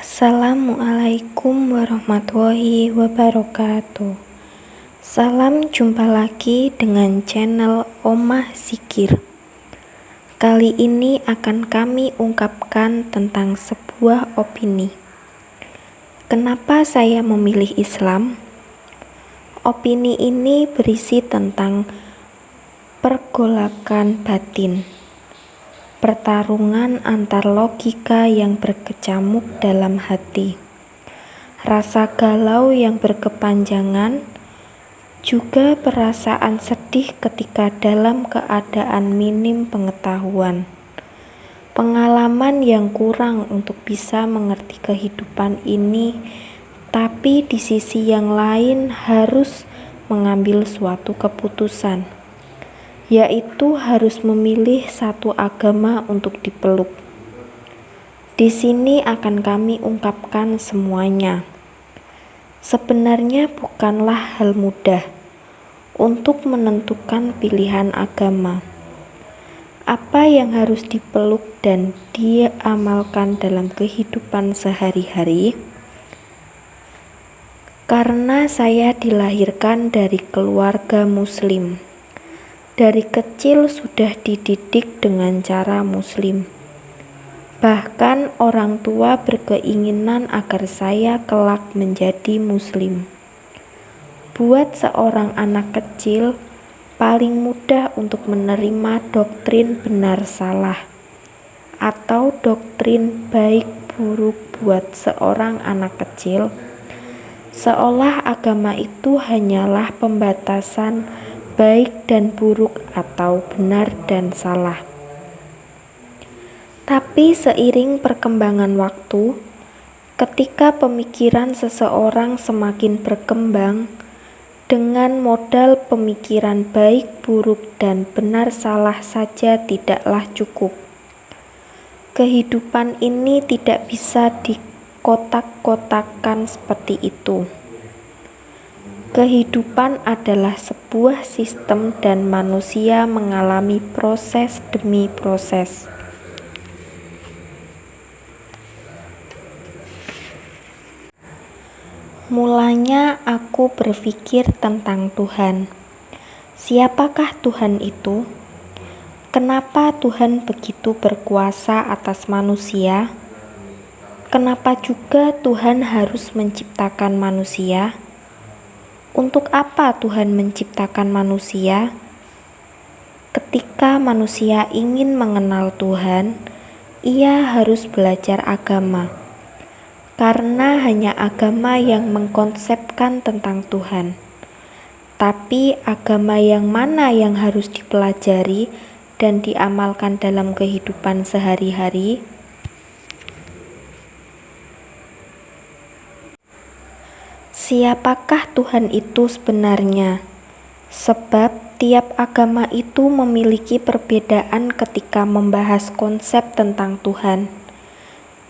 Assalamualaikum warahmatullahi wabarakatuh. Salam jumpa lagi dengan channel Omah Zikir. Kali ini akan kami ungkapkan tentang sebuah opini. Kenapa saya memilih Islam? Opini ini berisi tentang pergolakan batin, pertarungan antar logika yang berkecamuk dalam hati, rasa galau yang berkepanjangan, juga perasaan sedih ketika dalam keadaan minim pengetahuan, pengalaman yang kurang untuk bisa mengerti kehidupan ini, tapi di sisi yang lain harus mengambil suatu keputusan, yaitu harus memilih satu agama untuk dipeluk. Di sini akan kami ungkapkan semuanya. Sebenarnya bukanlah hal mudah untuk menentukan pilihan agama. Apa yang harus dipeluk dan diamalkan dalam kehidupan sehari-hari? Karena saya dilahirkan dari keluarga Muslim. Dari kecil sudah dididik dengan cara Muslim. Bahkan orang tua berkeinginan agar saya kelak menjadi Muslim. Buat seorang anak kecil, paling mudah untuk menerima doktrin benar salah atau doktrin baik buruk buat seorang anak kecil, seolah agama itu hanyalah pembatasan baik dan buruk atau benar dan salah. Tapi seiring perkembangan waktu, ketika pemikiran seseorang semakin berkembang, dengan modal pemikiran baik, buruk, dan benar salah saja tidaklah cukup. Kehidupan ini tidak bisa dikotak-kotakan seperti itu. Kehidupan adalah sebuah sistem dan manusia mengalami proses demi proses. Mulanya aku berpikir tentang Tuhan. Siapakah Tuhan itu? Kenapa Tuhan begitu berkuasa atas manusia? Kenapa juga Tuhan harus menciptakan manusia? Untuk apa Tuhan menciptakan manusia? Ketika manusia ingin mengenal Tuhan, ia harus belajar agama. Karena hanya agama yang mengkonsepkan tentang Tuhan. Tapi agama yang mana yang harus dipelajari dan diamalkan dalam kehidupan sehari-hari? Siapakah Tuhan itu sebenarnya? Sebab tiap agama itu memiliki perbedaan ketika membahas konsep tentang Tuhan.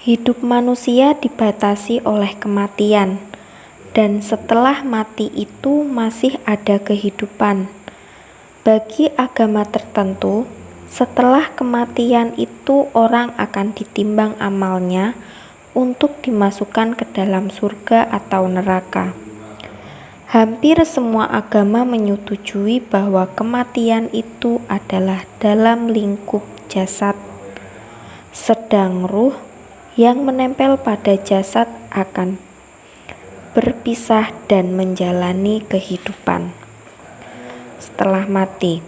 Hidup manusia dibatasi oleh kematian, dan setelah mati itu masih ada kehidupan. Bagi agama tertentu, setelah kematian itu orang akan ditimbang amalnya untuk dimasukkan ke dalam surga atau neraka. Hampir semua agama menyetujui bahwa kematian itu adalah dalam lingkup jasad, sedang ruh yang menempel pada jasad akan berpisah dan menjalani kehidupan setelah mati.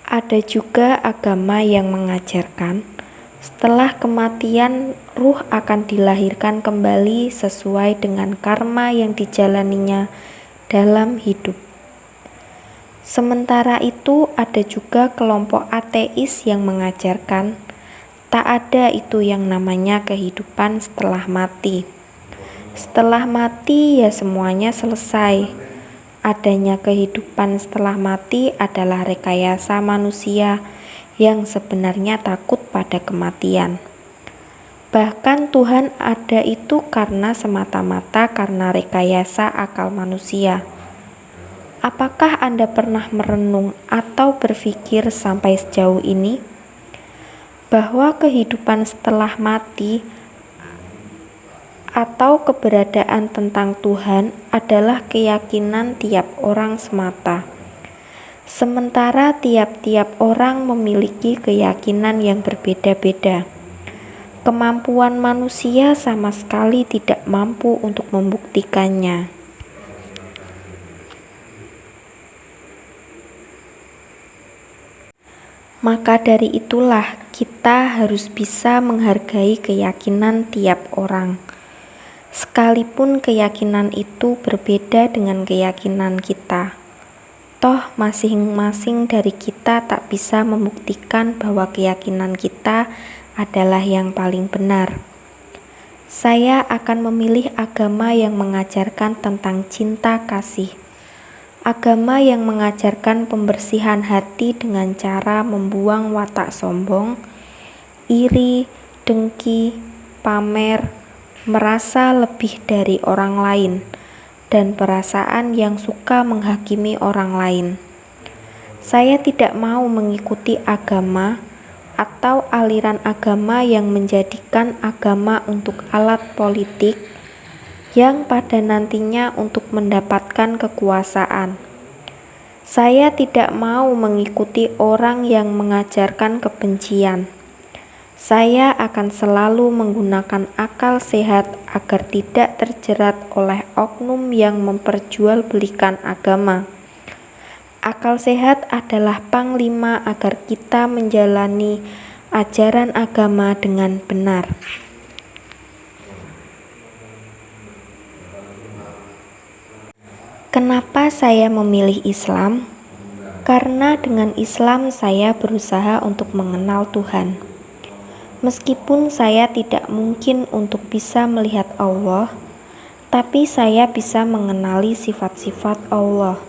Ada juga agama yang mengajarkan setelah kematian ruh akan dilahirkan kembali sesuai dengan karma yang dijalaninya dalam hidup. Sementara itu ada juga kelompok ateis yang mengajarkan tak ada itu yang namanya kehidupan setelah mati. Setelah mati ya semuanya selesai. Adanya kehidupan setelah mati adalah rekayasa manusia yang sebenarnya takut pada kematian. Bahkan Tuhan ada itu karena semata-mata karena rekayasa akal manusia. Apakah Anda pernah merenung atau berpikir sampai sejauh ini? Bahwa kehidupan setelah mati atau keberadaan tentang Tuhan adalah keyakinan tiap orang semata. Sementara tiap-tiap orang memiliki keyakinan yang berbeda-beda. Kemampuan manusia sama sekali tidak mampu untuk membuktikannya. Maka dari itulah kita harus bisa menghargai keyakinan tiap orang. Sekalipun keyakinan itu berbeda dengan keyakinan kita. Toh masing-masing dari kita tak bisa membuktikan bahwa keyakinan kita adalah yang paling benar. Saya akan memilih agama yang mengajarkan tentang cinta kasih. Agama yang mengajarkan pembersihan hati dengan cara membuang watak sombong, iri, dengki, pamer, merasa lebih dari orang lain, dan perasaan yang suka menghakimi orang lain. Saya tidak mau mengikuti agama atau aliran agama yang menjadikan agama untuk alat politik yang pada nantinya untuk mendapatkan kekuasaan. Saya tidak mau mengikuti orang yang mengajarkan kebencian. Saya akan selalu menggunakan akal sehat agar tidak terjerat oleh oknum yang memperjualbelikan agama. Akal sehat adalah panglima agar kita menjalani ajaran agama dengan benar. Kenapa saya memilih Islam? Karena dengan Islam saya berusaha untuk mengenal Tuhan. Meskipun saya tidak mungkin untuk bisa melihat Allah, tapi saya bisa mengenali sifat-sifat Allah,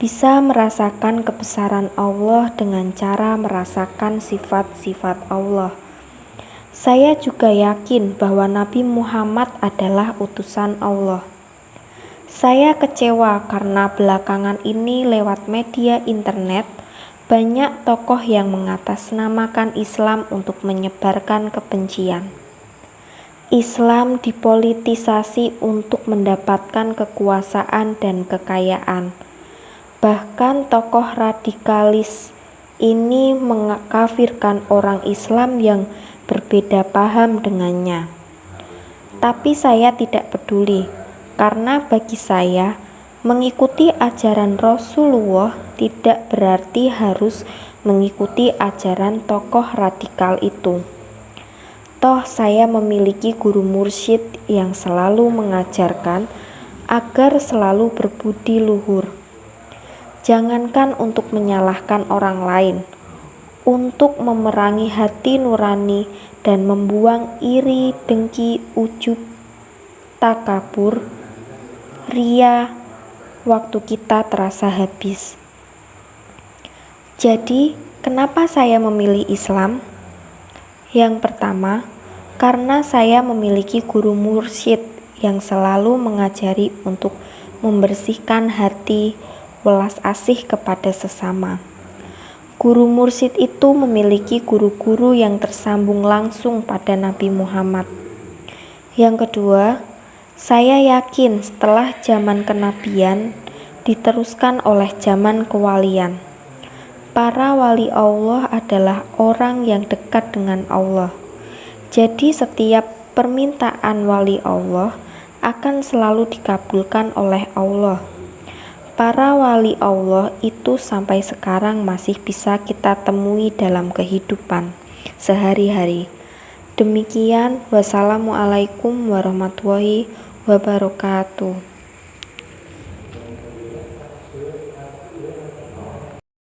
bisa merasakan kebesaran Allah dengan cara merasakan sifat-sifat Allah. Saya juga yakin bahwa Nabi Muhammad adalah utusan Allah. Saya kecewa karena belakangan ini lewat media internet, banyak tokoh yang mengatasnamakan Islam untuk menyebarkan kebencian. Islam dipolitisasi untuk mendapatkan kekuasaan dan kekayaan. Bahkan tokoh radikalis ini mengkafirkan orang Islam yang berbeda paham dengannya. Tapi saya tidak peduli, karena bagi saya, mengikuti ajaran Rasulullah tidak berarti harus mengikuti ajaran tokoh radikal itu. Toh saya memiliki guru mursyid yang selalu mengajarkan agar selalu berbudi luhur. Jangankan untuk menyalahkan orang lain, untuk memerangi hati nurani dan membuang iri, dengki, ujub, takabur, ria, waktu kita terasa habis. Jadi, kenapa saya memilih Islam? Yang pertama, karena saya memiliki guru mursyid yang selalu mengajari untuk membersihkan hati, welas asih kepada sesama. Guru mursyid itu memiliki guru-guru yang tersambung langsung pada Nabi Muhammad. Yang kedua, saya yakin setelah zaman kenabian diteruskan oleh zaman kewalian. Para wali Allah adalah orang yang dekat dengan Allah. Jadi setiap permintaan wali Allah akan selalu dikabulkan oleh Allah. Para wali Allah itu sampai sekarang masih bisa kita temui dalam kehidupan sehari-hari. Demikian, wassalamualaikum warahmatullahi wabarakatuh.